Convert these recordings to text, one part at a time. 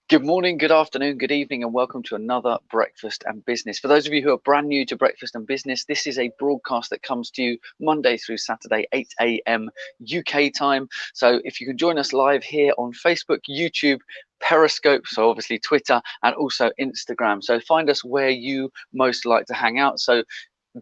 Good morning, good afternoon, good evening, and welcome to another Breakfast and Business. For those of you who are brand new to Breakfast and Business, this is a broadcast that comes to you Monday through Saturday, 8 a.m. UK time. So if you can join us live here on Facebook, YouTube, Periscope, so obviously Twitter, and also Instagram. So find us where you most like to hang out. So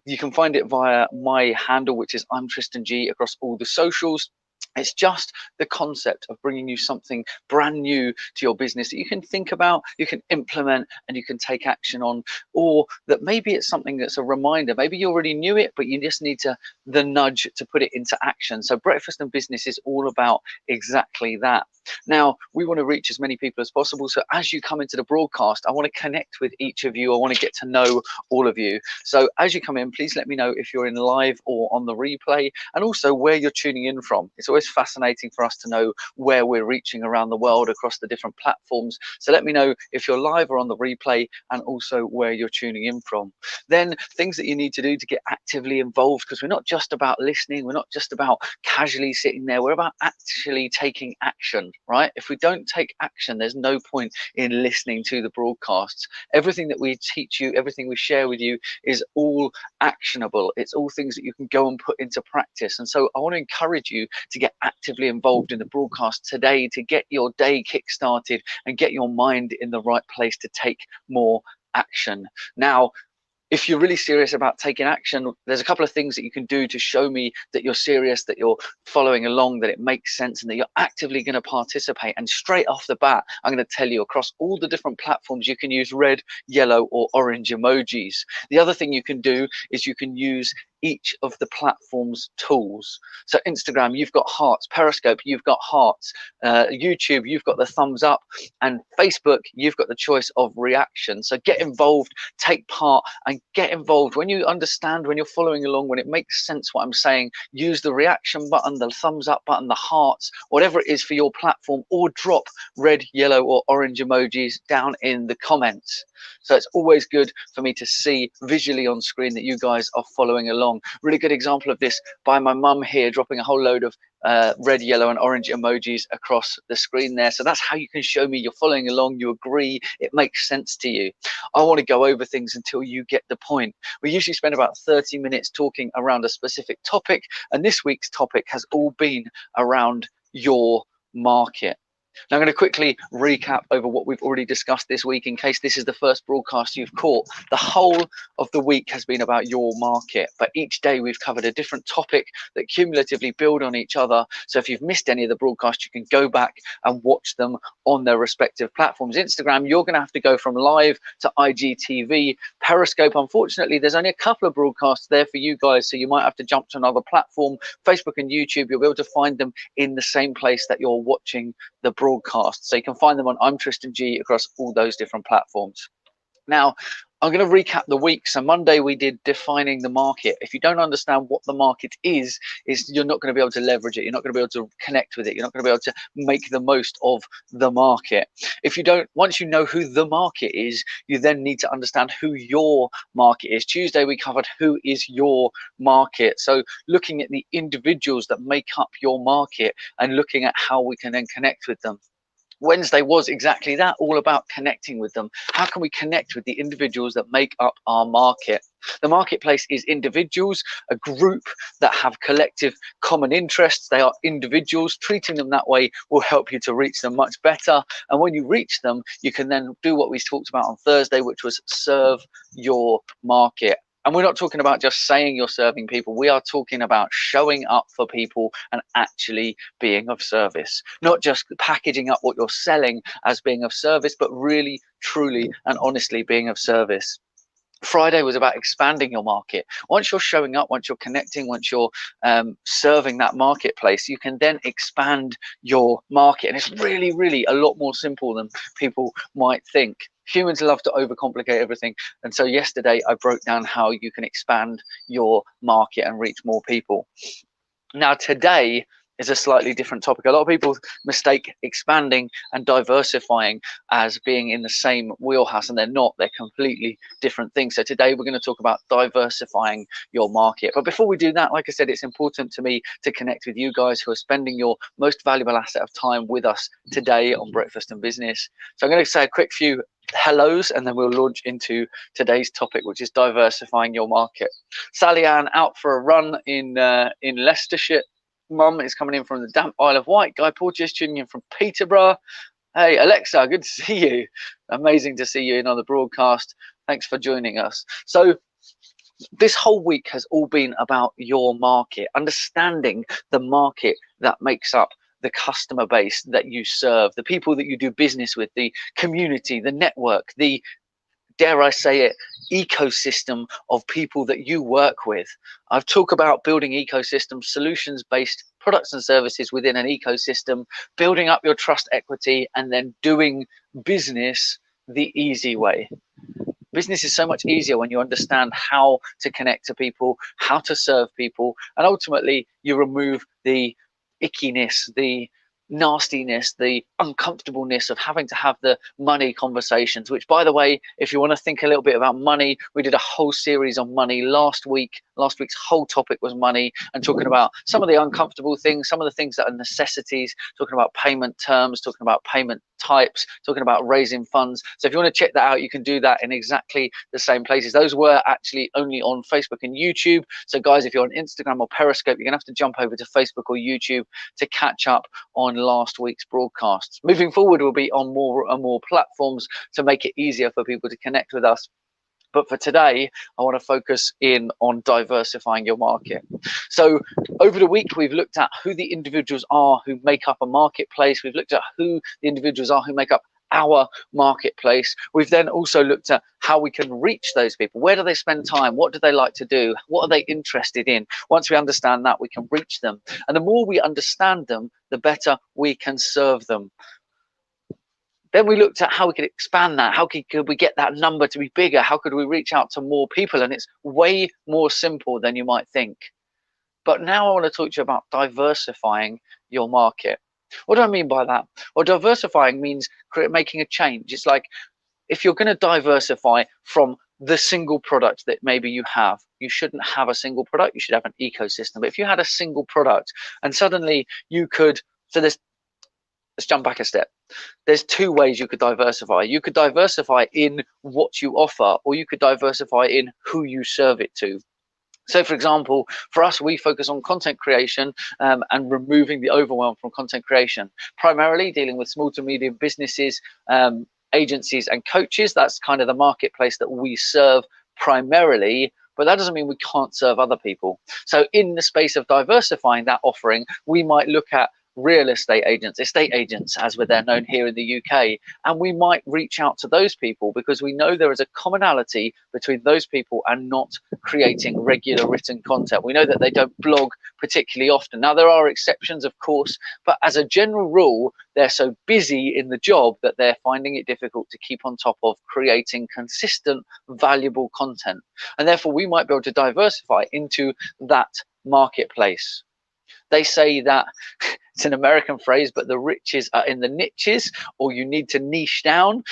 you can find it via my handle, which is ImTristanG, across all the socials. It's just the concept of bringing you something brand new to your business that you can think about, you can implement, and you can take action on, or that maybe it's something that's a reminder. Maybe you already knew it, but you just need the nudge to put it into action. So Breakfast and Business is all about exactly that. Now, we want to reach as many people as possible. So as you come into the broadcast, I want to connect with each of you. I want to get to know all of you. So as you come in, please let me know if you're in live or on the replay, and also where you're tuning in from. It's always fascinating for us to know where we're reaching around the world across the different platforms. So let me know if you're live or on the replay, and also where you're tuning in from. Then things that you need to do to get actively involved, because we're not just about listening, we're not just about casually sitting there, we're about actually taking action, right? If we don't take action, there's no point in listening to the broadcasts. Everything that we teach you, everything we share with you is all actionable. It's all things that you can go and put into practice. And so I want to encourage you to get actively involved in the broadcast today, to get your day kick-started and get your mind in the right place to take more action. Now, if you're really serious about taking action, there's a couple of things that you can do to show me that you're serious, that you're following along, that it makes sense, and that you're actively going to participate. And straight off the bat, I'm going to tell you, across all the different platforms, you can use red, yellow, or orange emojis. The other thing you can do is you can use each of the platform's tools. So Instagram, you've got hearts. Periscope, you've got hearts. YouTube, you've got the thumbs up. And Facebook, you've got the choice of reaction. So get involved, take part, and get involved. When you understand, when you're following along, when it makes sense what I'm saying, use the reaction button, the thumbs up button, the hearts, whatever it is for your platform, or drop red, yellow, or orange emojis down in the comments. So it's always good for me to see visually on screen that you guys are following along. Really good example of this by my mum here, dropping a whole load of red, yellow, and orange emojis across the screen there. So that's how you can show me you're following along, you agree, it makes sense to you. I want to go over things until you get the point. We usually spend about 30 minutes talking around a specific topic, and this week's topic has all been around your market. Now, I'm going to quickly recap over what we've already discussed this week in case this is the first broadcast you've caught. The whole of the week has been about your market, but each day we've covered a different topic that cumulatively build on each other. So if you've missed any of the broadcasts, you can go back and watch them on their respective platforms. Instagram, you're going to have to go from live to IGTV. Periscope, unfortunately, there's only a couple of broadcasts there for you guys, so you might have to jump to another platform. Facebook and YouTube, you'll be able to find them in the same place that you're watching the broadcast. So you can find them on ImTristanG across all those different platforms. Now, I'm going to recap the week. So Monday we did defining the market. If you don't understand what the market is you're not going to be able to leverage it. You're not going to be able to connect with it. You're not going to be able to make the most of the market. If you don't, once you know who the market is, you then need to understand who your market is. Tuesday we covered who is your market. So looking at the individuals that make up your market and looking at how we can then connect with them. Wednesday was exactly that, all about connecting with them. How can we connect with the individuals that make up our market? The marketplace is individuals, a group that have collective common interests. They are individuals. Treating them that way will help you to reach them much better. And when you reach them, you can then do what we talked about on Thursday, which was serve your market. And we're not talking about just saying you're serving people. We are talking about showing up for people and actually being of service. Not just packaging up what you're selling as being of service, but really, truly, and honestly being of service. Friday was about expanding your market. Once you're showing up, once you're connecting, once you're serving that marketplace, you can then expand your market. And it's really, really a lot more simple than people might think. Humans love to overcomplicate everything. And so yesterday I broke down how you can expand your market and reach more people. Now today is a slightly different topic. A lot of people mistake expanding and diversifying as being in the same wheelhouse, and they're not. They're completely different things. So today we're going to talk about diversifying your market. But before we do that, like I said, it's important to me to connect with you guys who are spending your most valuable asset of time with us today on Breakfast and Business. So I'm going to say a quick few hellos, and then we'll launch into today's topic, which is diversifying your market. Sally Ann out for a run in Leicestershire. Mum is coming in from the damp Isle of Wight. Guy Porteous tuning in from Peterborough. Hey, Alexa, good to see you. Amazing to see you in on the broadcast. Thanks for joining us. So this whole week has all been about your market, understanding the market that makes up the customer base that you serve, the people that you do business with, the community, the network, the, dare I say it, ecosystem of people that you work with. I've talked about building ecosystems, solutions-based products and services within an ecosystem, building up your trust equity, and then doing business the easy way. Business is so much easier when you understand how to connect to people, how to serve people, and ultimately you remove the ickiness, the nastiness, the uncomfortableness of having to have the money conversations, which, by the way, if you want to think a little bit about money, we did a whole series on money last week. Last week's whole topic was money, and talking about some of the uncomfortable things, some of the things that are necessities, talking about payment terms, talking about payment types, talking about raising funds. So if you want to check that out, you can do that in exactly the same places. Those were actually only on Facebook and YouTube. So guys, if you're on Instagram or Periscope, you're gonna have to jump over to Facebook or YouTube to catch up on last week's broadcasts. Moving forward, we'll be on more and more platforms to make it easier for people to connect with us. But for today, I want to focus in on diversifying your market. So over the week, we've looked at who the individuals are who make up a marketplace. We've looked at who the individuals are who make up our marketplace. We've then also looked at how we can reach those people. Where do they spend time? What do they like to do? What are they interested in? Once we understand that, we can reach them. And the more we understand them, the better we can serve them. Then we looked at how we could expand that. How could we get that number to be bigger? How could we reach out to more people? And it's way more simple than you might think. But now I want to talk to you about diversifying your market. What do I mean by that? Well, diversifying means making a change. It's like if you're going to diversify from the single product that maybe you have, you shouldn't have a single product. You should have an ecosystem. But if you had a single product and suddenly you could, so let's jump back a step. There's two ways you could diversify. You could diversify in what you offer, or you could diversify in who you serve it to. So for example, for us, we focus on content creation and removing the overwhelm from content creation, primarily dealing with small to medium businesses, agencies and coaches. That's kind of the marketplace that we serve primarily, but that doesn't mean we can't serve other people. So in the space of diversifying that offering, we might look at real estate agents, as they're known here in the UK, and we might reach out to those people because we know there is a commonality between those people and not creating regular written content. We know that they don't blog particularly often. Now there are exceptions, of course, but as a general rule, they're so busy in the job that they're finding it difficult to keep on top of creating consistent, valuable content, and therefore we might be able to diversify into that marketplace. They say that it's an American phrase, but the riches are in the niches, or you need to niche down.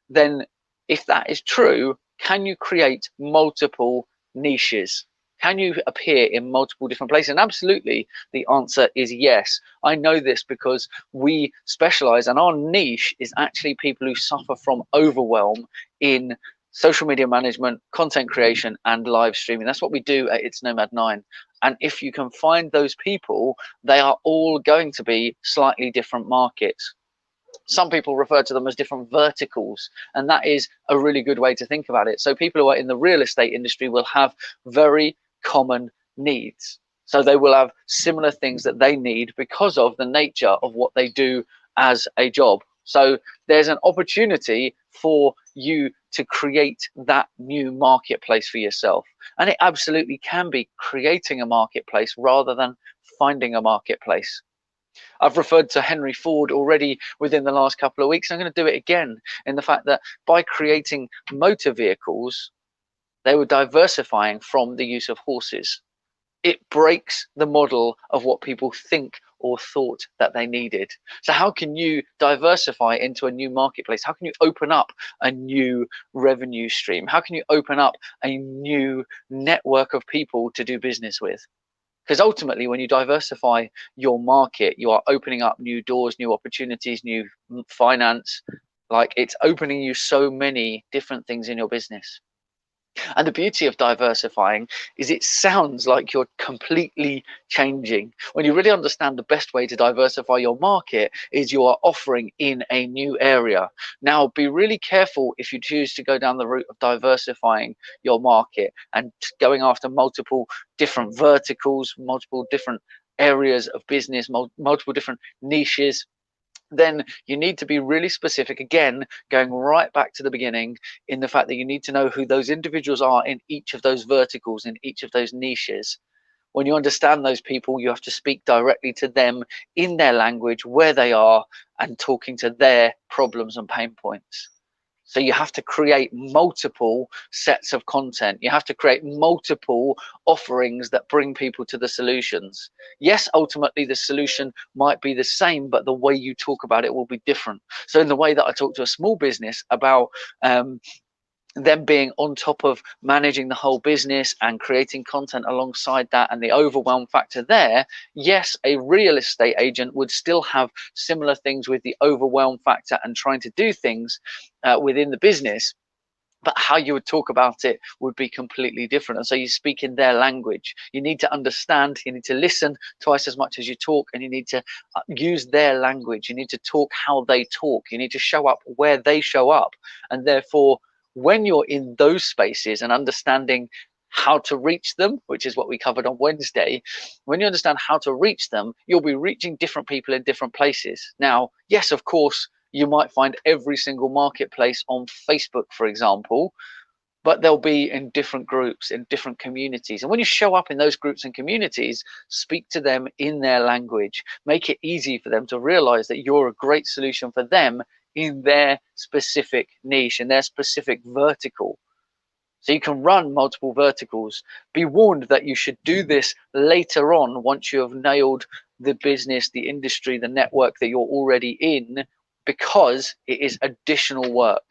Then if that is true, can you create multiple niches? Can you appear in multiple different places? And absolutely, the answer is yes. I know this because we specialize, and our niche is actually people who suffer from overwhelm in social media management, content creation, and live streaming. That's what we do at It's Nomad 9. And if you can find those people, they are all going to be slightly different markets. Some people refer to them as different verticals, and that is a really good way to think about it. So people who are in the real estate industry will have very common needs. So they will have similar things that they need because of the nature of what they do as a job. So there's an opportunity for you to create that new marketplace for yourself. And it absolutely can be creating a marketplace rather than finding a marketplace. I've referred to Henry Ford already within the last couple of weeks. I'm going to do it again in the fact that by creating motor vehicles, they were diversifying from the use of horses. It breaks the model of what people think or thought that they needed. So how can you diversify into a new marketplace? How can you open up a new revenue stream? How can you open up a new network of people to do business with? Because ultimately, when you diversify your market, you are opening up new doors, new opportunities, new finance. Like, it's opening you so many different things in your business. And the beauty of diversifying is it sounds like you're completely changing. When you really understand the best way to diversify your market is you are offering in a new area. Now, be really careful if you choose to go down the route of diversifying your market and going after multiple different verticals, multiple different areas of business, multiple different niches. Then you need to be really specific, again, going right back to the beginning, in the fact that you need to know who those individuals are in each of those verticals, in each of those niches. When you understand those people, you have to speak directly to them in their language, where they are, and talking to their problems and pain points. So you have to create multiple sets of content. You have to create multiple offerings that bring people to the solutions. Yes, ultimately the solution might be the same, but the way you talk about it will be different. So in the way that I talk to a small business about them being on top of managing the whole business and creating content alongside that, and the overwhelm factor there, yes, a real estate agent would still have similar things with the overwhelm factor and trying to do things within the business, but how you would talk about it would be completely different. And so you speak in their language. You need to understand, you need to listen twice as much as you talk, and you need to use their language. You need to talk how they talk. You need to show up where they show up. And therefore, when you're in those spaces and understanding how to reach them, which is what we covered on Wednesday, when you understand how to reach them, you'll be reaching different people in different places. Now, yes, of course, you might find every single marketplace on Facebook, for example, but they'll be in different groups, in different communities. And when you show up in those groups and communities, speak to them in their language. Make it easy for them to realize that you're a great solution for them in their specific niche, in their specific vertical. So you can run multiple verticals. Be warned that you should do this later on, once you have nailed the business, the industry, the network that you're already in, because it is additional work.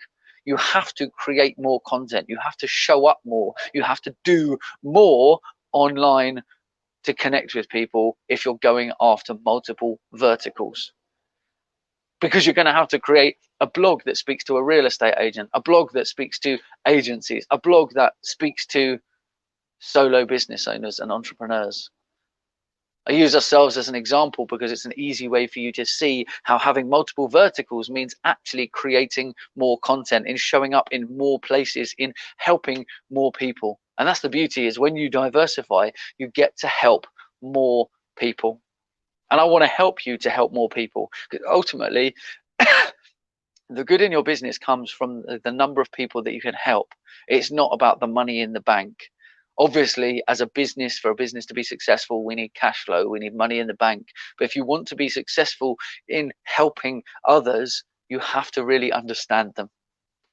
You have to create more content. You have to show up more. You have to do more online to connect with people if you're going after multiple verticals. Because you're going to have to create a blog that speaks to a real estate agent, a blog that speaks to agencies, a blog that speaks to solo business owners and entrepreneurs. I use ourselves as an example because it's an easy way for you to see how having multiple verticals means actually creating more content, in showing up in more places, in helping more people. And that's the beauty, is when you diversify, you get to help more people. And I want to help you to help more people, because ultimately the good in your business comes from the number of people that you can help. It's not about the money in the bank. Obviously, as a business, for a business to be successful, we need cash flow, we need money in the bank. But if you want to be successful in helping others, you have to really understand them.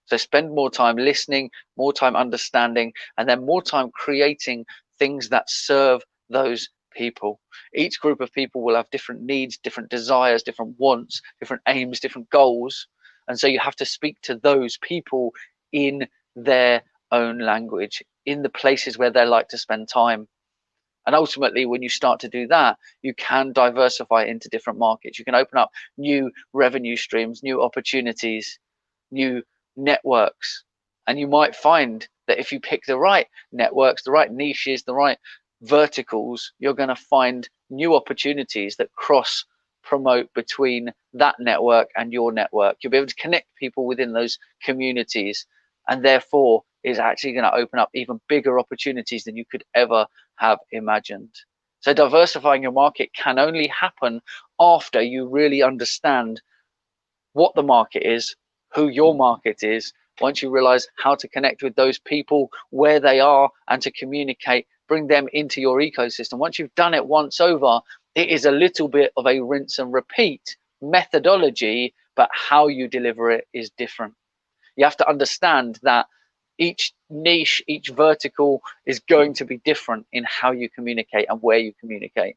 So spend more time listening, more time understanding, and then more time creating things that serve those people. Each group of people will have different needs, different desires, different wants, different aims, different goals. And so you have to speak to those people in their own language, in the places where they like to spend time. And ultimately, when you start to do that, you can diversify into different markets. You can open up new revenue streams, new opportunities, new networks. And you might find that if you pick the right networks, the right niches, the right verticals, you're going to find new opportunities that cross promote between that network and your network. You'll be able to connect people within those communities, and therefore is actually going to open up even bigger opportunities than you could ever have imagined. So diversifying your market can only happen after you really understand what the market is, who your market is. Once you realize how to connect with those people where they are and to communicate, bring them into your ecosystem. Once you've done it once over, it is a little bit of a rinse and repeat methodology, but how you deliver it is different. You have to understand that each niche, each vertical is going to be different in how you communicate and where you communicate.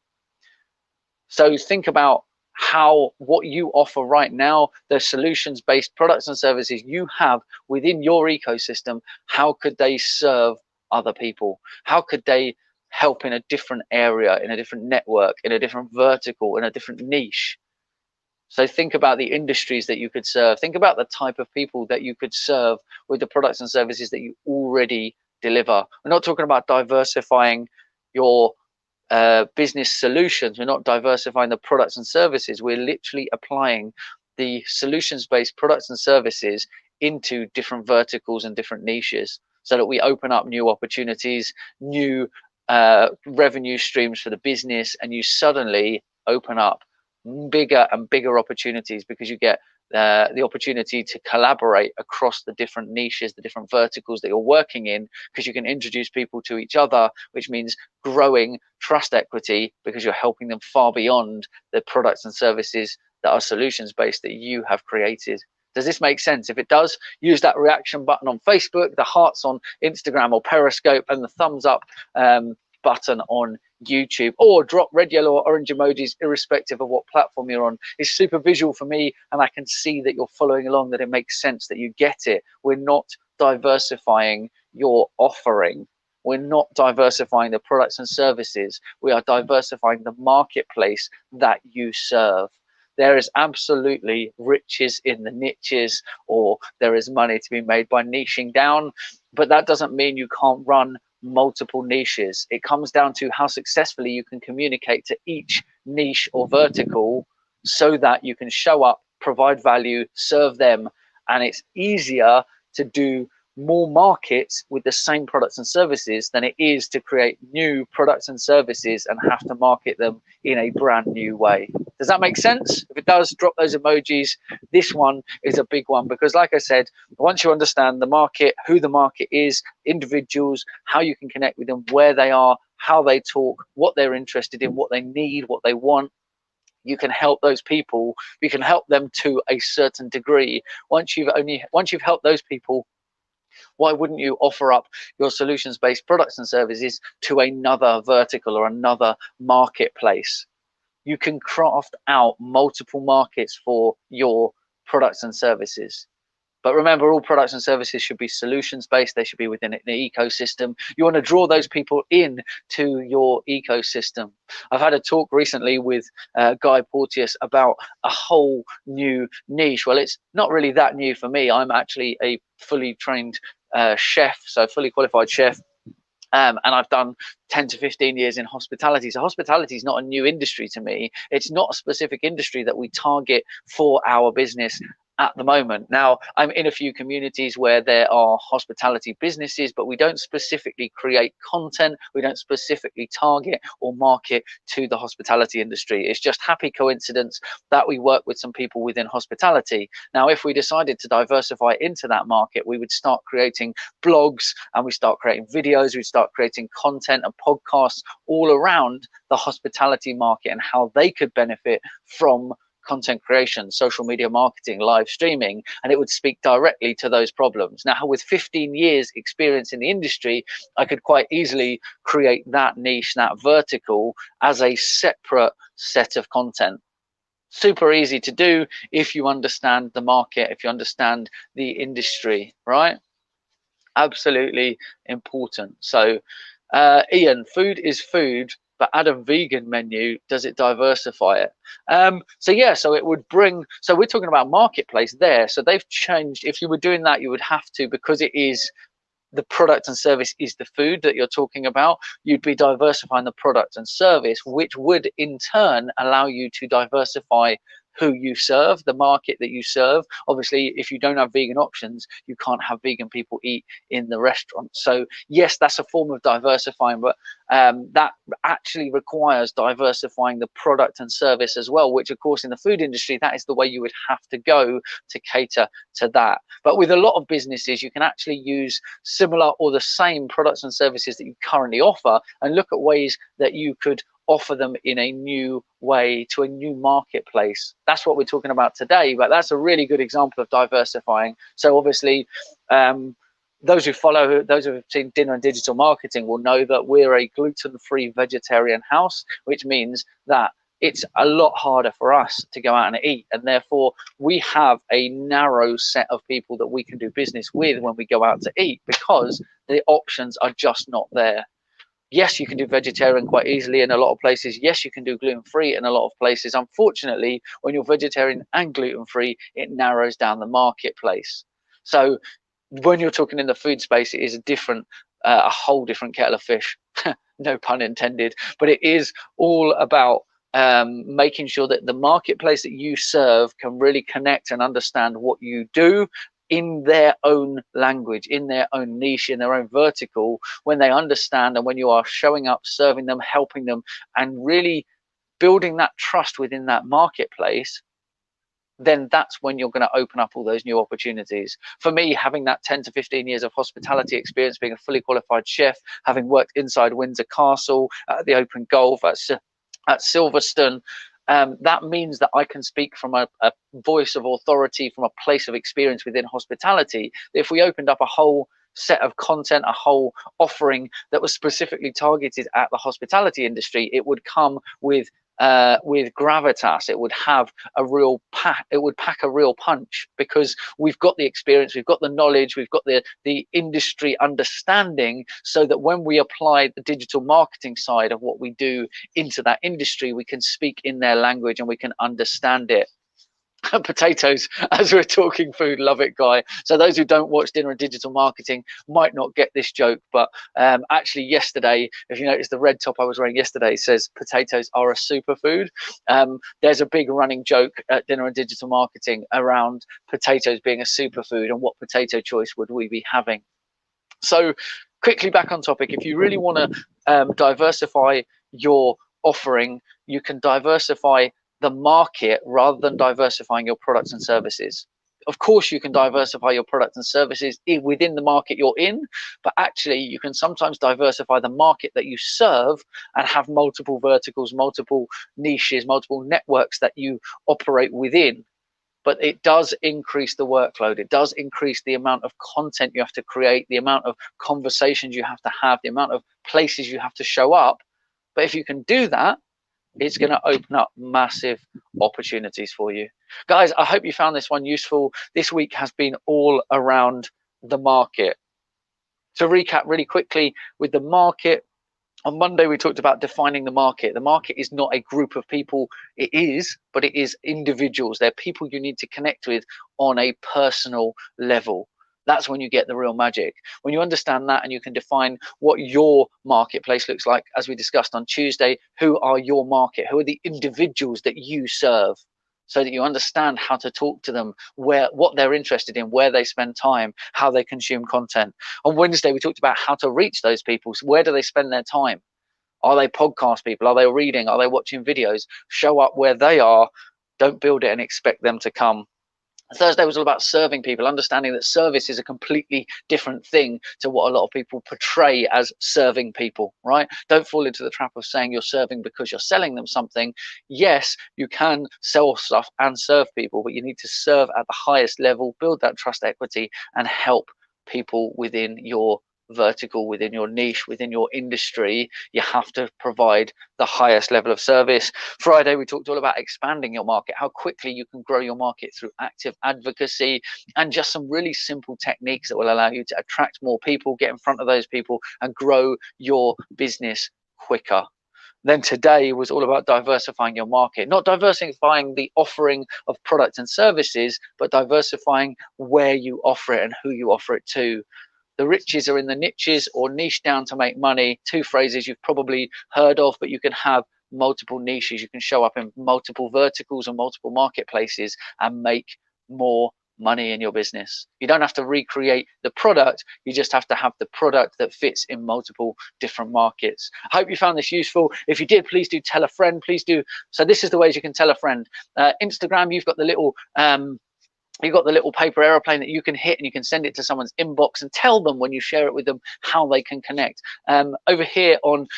So think about how what you offer right now, the solutions-based products and services you have within your ecosystem, how could they serve other people? How could they help in a different area, in a different network, in a different vertical, in a different niche? So think about the industries that you could serve. Think about the type of people that you could serve with the products and services that you already deliver. We're not talking about diversifying your business solutions. We're not diversifying the products and services. We're literally applying the solutions-based products and services into different verticals and different niches so that we open up new opportunities, new revenue streams for the business, and you suddenly open up bigger and bigger opportunities because you get the opportunity to collaborate across the different niches, the different verticals that you're working in, because you can introduce people to each other, which means growing trust equity because you're helping them far beyond the products and services that are solutions based that you have created. Does this make sense? If it does, use that reaction button on Facebook, the hearts on Instagram or Periscope, and the thumbs up button on YouTube, or drop red, yellow, or orange emojis irrespective of what platform you're on. It's super visual for me, and I can see that you're following along, that it makes sense, that you get it. We're not diversifying your offering. We're not diversifying the products and services. We are diversifying the marketplace that you serve. There is absolutely riches in the niches, or there is money to be made by niching down, but that doesn't mean you can't run multiple niches. It comes down to how successfully you can communicate to each niche or vertical so that you can show up, provide value, serve them, and it's easier to do more markets with the same products and services than it is to create new products and services and have to market them in a brand new way. Does that make sense? If it does, drop those emojis. This one is a big one because, like I said, once you understand the market, who the market is, individuals, how you can connect with them, where they are, how they talk, what they're interested in, what they need, what they want, you can help those people. You can help them to a certain degree. Once you've helped those people, why wouldn't you offer up your solutions-based products and services to another vertical or another marketplace? You can craft out multiple markets for your products and services. But remember, all products and services should be solutions-based. They should be within an ecosystem. You want to draw those people in to your ecosystem. I've had a talk recently with Guy Porteous about a whole new niche. Well, it's not really that new for me. I'm actually a fully trained chef, so fully qualified chef. And I've done 10 to 15 years in hospitality. So hospitality is not a new industry to me. It's not a specific industry that we target for our business at the moment. Now, I'm in a few communities where there are hospitality businesses, but we don't specifically create content. We don't specifically target or market to the hospitality industry. It's just happy coincidence that we work with some people within hospitality. Now, if we decided to diversify into that market, we would start creating blogs and we start creating videos. We'd start creating content and podcasts all around the hospitality market and how they could benefit from content creation, social media marketing, live streaming, and it would speak directly to those problems. Now, with 15 years experience in the industry, I could quite easily create that niche, that vertical, as a separate set of content. Super easy to do if you understand the market, if you understand the industry, right? Absolutely important. So Ian, food is food, but add a vegan menu, does it diversify it? So yeah, so it would bring, so we're talking about marketplace there. So they've changed. If you were doing that, you would have to, because it is the product and service is the food that you're talking about, you'd be diversifying the product and service, which would in turn allow you to diversify who you serve, the market that you serve. Obviously, if you don't have vegan options, you can't have vegan people eat in the restaurant. So yes, that's a form of diversifying, but that actually requires diversifying the product and service as well, which of course in the food industry, that is the way you would have to go to cater to that. But with a lot of businesses, you can actually use similar or the same products and services that you currently offer and look at ways that you could offer them in a new way to a new marketplace. That's what we're talking about today, but that's a really good example of diversifying. So obviously, those who have seen Dinner and Digital Marketing will know that we're a gluten-free vegetarian house, which means that it's a lot harder for us to go out and eat, and therefore we have a narrow set of people that we can do business with when we go out to eat, because the options are just not there. Yes, you can do vegetarian quite easily in a lot of places. Yes, you can do gluten-free in a lot of places. Unfortunately, when you're vegetarian and gluten-free, it narrows down the marketplace. So when you're talking in the food space, it is a whole different kettle of fish. No pun intended, but it is all about making sure that the marketplace that you serve can really connect and understand what you do in their own language, in their own niche, in their own vertical. When they understand, and when you are showing up, serving them, helping them, and really building that trust within that marketplace, then that's when you're going to open up all those new opportunities. For me, having that 10 to 15 years of hospitality experience, being a fully qualified chef, having worked inside Windsor Castle, at the Open Golf, at Silverstone, that means that I can speak from a voice of authority, from a place of experience within hospitality. If we opened up a whole set of content, a whole offering that was specifically targeted at the hospitality industry, it would come with gravitas. It would have a real pack. It would pack a real punch, because we've got the experience, we've got the knowledge, we've got the industry understanding, so that when we apply the digital marketing side of what we do into that industry, we can speak in their language and we can understand it. Potatoes, as we're talking food, love it, Guy. So those who don't watch Dinner and Digital Marketing might not get this joke, but actually yesterday, if you notice, the red top I was wearing yesterday says potatoes are a superfood. There's a big running joke at Dinner and Digital Marketing around potatoes being a superfood, and what potato choice would we be having. So quickly back on topic, if you really want to diversify your offering, you can diversify the market rather than diversifying your products and services. Of course, you can diversify your products and services within the market you're in, but actually you can sometimes diversify the market that you serve and have multiple verticals, multiple niches, multiple networks that you operate within. But it does increase the workload. It does increase the amount of content you have to create, the amount of conversations you have to have, the amount of places you have to show up. But if you can do that, it's going to open up massive opportunities for you. Guys, I hope you found this one useful. This week has been all around the market. To recap really quickly with the market, on Monday, we talked about defining the market. The market is not a group of people. It is, but it is individuals. They're people you need to connect with on a personal level. That's when you get the real magic. When you understand that and you can define what your marketplace looks like, as we discussed on Tuesday, who are your market? Who are the individuals that you serve? So that you understand how to talk to them, what they're interested in, where they spend time, how they consume content. On Wednesday, we talked about how to reach those people. So where do they spend their time? Are they podcast people? Are they reading? Are they watching videos? Show up where they are. Don't build it and expect them to come. Thursday was all about serving people, understanding that service is a completely different thing to what a lot of people portray as serving people, right? Don't fall into the trap of saying you're serving because you're selling them something. Yes, you can sell stuff and serve people, but you need to serve at the highest level, build that trust equity, and help people within your vertical, within your niche, within your industry. You have to provide the highest level of service. Friday, we talked all about expanding your market, how quickly you can grow your market through active advocacy, and just some really simple techniques that will allow you to attract more people, get in front of those people, and grow your business quicker. Then today was all about diversifying your market, not diversifying the offering of products and services, but diversifying where you offer it and who you offer it to. The riches are in the niches, or niche down to make money. Two phrases you've probably heard of, but you can have multiple niches. You can show up in multiple verticals and multiple marketplaces and make more money in your business. You don't have to recreate the product. You just have to have the product that fits in multiple different markets. I hope you found this useful. If you did, please do tell a friend. Please do. So this is the ways you can tell a friend. Instagram, you've got the little paper airplane that you can hit, and you can send it to someone's inbox and tell them when you share it with them how they can connect. Over here on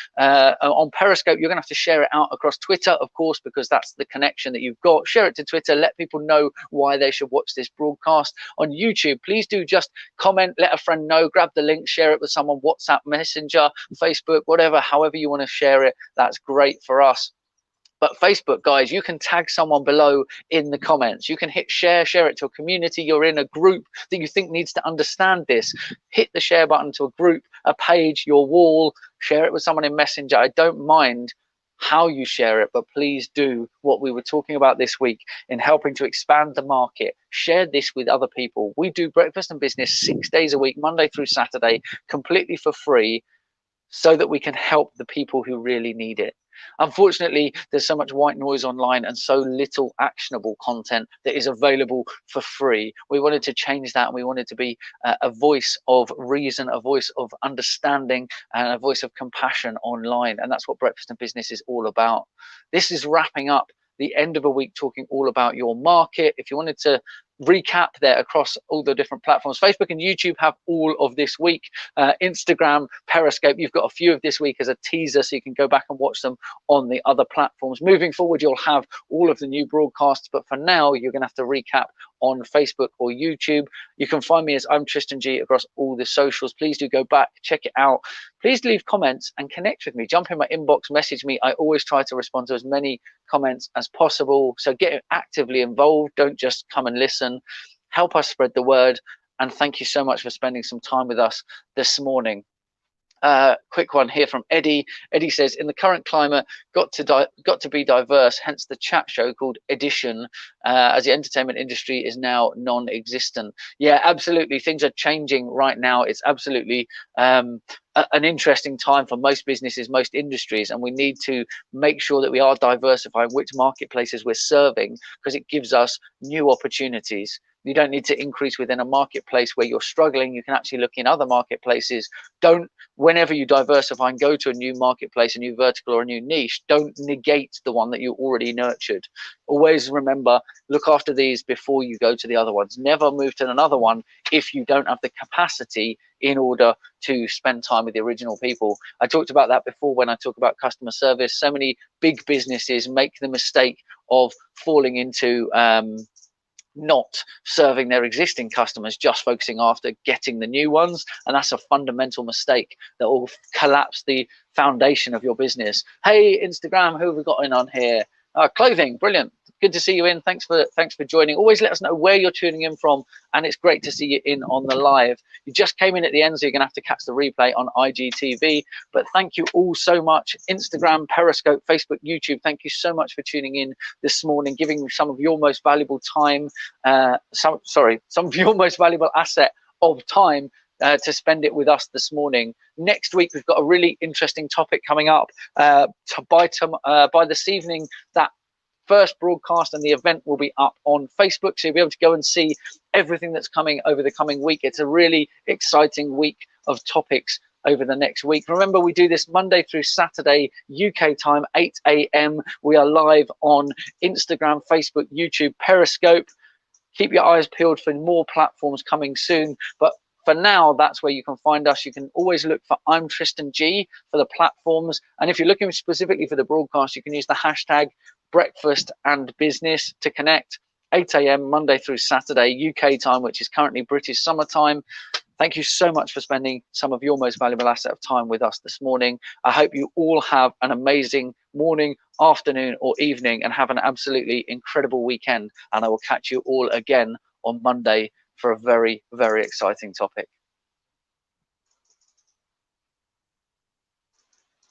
Periscope, you're going to have to share it out across Twitter, of course, because that's the connection that you've got. Share it to Twitter. Let people know why they should watch this broadcast. On YouTube, please do just comment, let a friend know, grab the link, share it with someone, WhatsApp, Messenger, Facebook, whatever, however you want to share it. That's great for us. But Facebook, guys, you can tag someone below in the comments. You can hit share, share it to a community you're in, a group that you think needs to understand this. Hit the share button to a group, a page, your wall, share it with someone in Messenger. I don't mind how you share it, but please do what we were talking about this week in helping to expand the market. Share this with other people. We do Breakfast and Business 6 days a week, Monday through Saturday, completely for free, so that we can help the people who really need it. Unfortunately, there's so much white noise online and so little actionable content that is available for free. We wanted to change that, and we wanted to be a voice of reason, a voice of understanding, and a voice of compassion online. And that's what Breakfast and Business is all about. This is wrapping up the end of a week talking all about your market. If you wanted to recap there across all the different platforms, Facebook and YouTube have all of this week. Instagram, Periscope, you've got a few of this week as a teaser, so you can go back and watch them on the other platforms. Moving forward, you'll have all of the new broadcasts, but for now, you're going to have to recap on Facebook or YouTube. You can find me as ImTristanG across all the socials. Please do go back, check it out. Please leave comments and connect with me. Jump in my inbox, message me. I always try to respond to as many comments as possible. So get actively involved. Don't just come and listen. Help us spread the word. And thank you so much for spending some time with us this morning. Quick one here from Eddie. Eddie says, in the current climate, got to be diverse, hence the chat show called Edition, as the entertainment industry is now non-existent. Yeah, absolutely. Things are changing right now. It's absolutely an interesting time for most businesses, most industries, and we need to make sure that we are diversifying which marketplaces we're serving, because it gives us new opportunities. You don't need to increase within a marketplace where you're struggling. You can actually look in other marketplaces. Whenever you diversify and go to a new marketplace, a new vertical or a new niche, don't negate the one that you already nurtured. Always remember, look after these before you go to the other ones. Never move to another one if you don't have the capacity in order to spend time with the original people. I talked about that before when I talk about customer service. So many big businesses make the mistake of falling into not serving their existing customers, just focusing after getting the new ones, and that's a fundamental mistake that will collapse the foundation of your business. Hey Instagram, who have we got in on here? Clothing, brilliant. Good to see you in. Thanks for joining. Always let us know where you're tuning in from, and it's great to see you in on the live. You just came in at the end, so you're gonna have to catch the replay on IGTV. But thank you all so much. Instagram, Periscope, Facebook, YouTube. Thank you so much for tuning in this morning, giving some of your most valuable time, some of your most valuable asset of time to spend it with us this morning. Next week, we've got a really interesting topic coming up. By this evening, that first broadcast and the event will be up on Facebook, so you'll be able to go and see everything that's coming over the coming week. It's a really exciting week of topics over the next week. Remember, we do this Monday through Saturday, UK time, 8 a.m. We are live on Instagram, Facebook, YouTube, Periscope. Keep your eyes peeled for more platforms coming soon, but for now, that's where you can find us. You can always look for ImTristanG for the platforms. And if you're looking specifically for the broadcast, you can use the hashtag Breakfast and Business to connect. 8 a.m. Monday through Saturday, UK time, which is currently British summertime. Thank you so much for spending some of your most valuable asset of time with us this morning. I hope you all have an amazing morning, afternoon, or evening, and have an absolutely incredible weekend. And I will catch you all again on Monday for a very, very exciting topic.